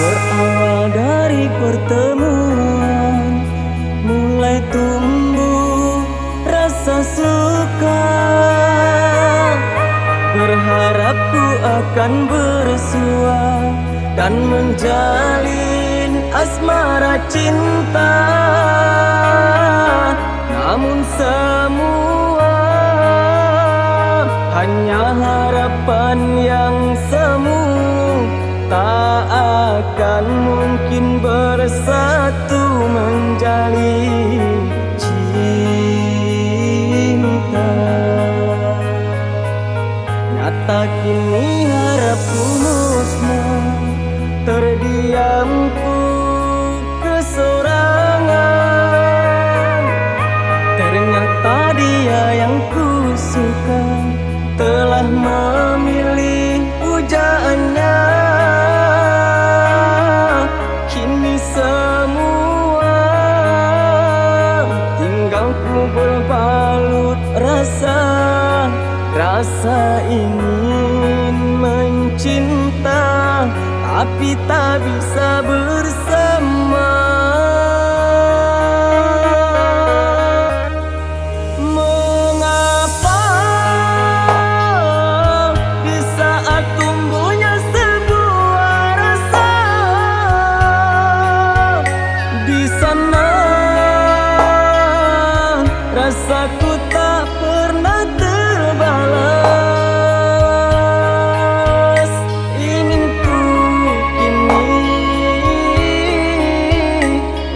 Berawal dari pertemuan, mulai tumbuh rasa suka. Berharap ku akan bersua dan menjalin asmara cinta. Namun semua hanya harapan yang semu, tak akan mungkin bersatu menjalin cinta. Nyata kini harapku musnah, terdiamku kesorangan. Ternyata dia yang ku suka telah memilih pujaannya. Kini semua tinggal ku berbalut rasa ingin mencinta, tapi tak bisa bersama. Mengapa di saat tumbuhnya sebuah rasa, di sana rasaku tak pernah terbalas. Ingin ku kini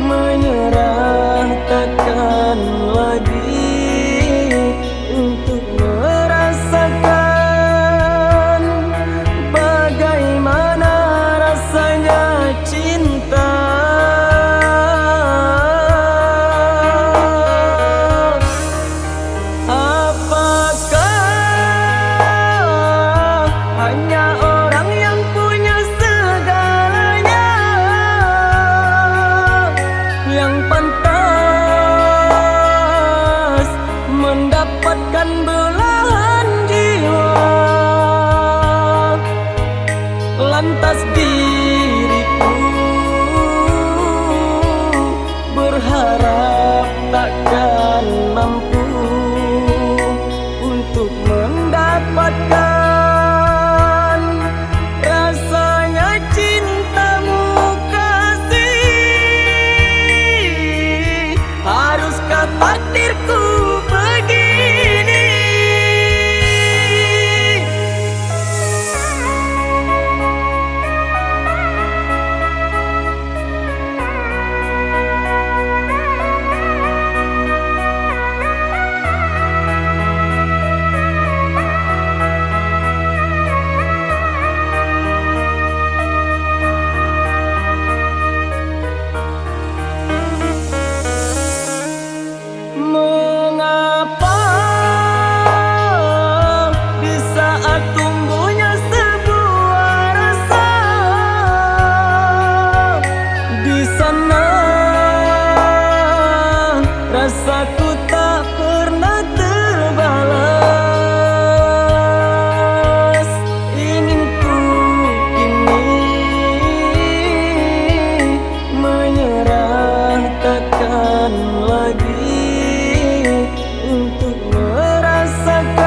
menyerah, takkan lagi untuk merasakan bagaimana rasanya cinta. Hanya orang yang punya segalanya yang pantas mendapatkan belahan jiwa. Lantas diriku berharap takkan mampu untuk mendapatkan takdirku begini. Rasaku tak pernah terbalas. Ingin ku kini menyerah, takkan lagi untuk merasakan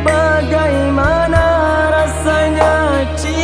bagaimana rasanya cinta.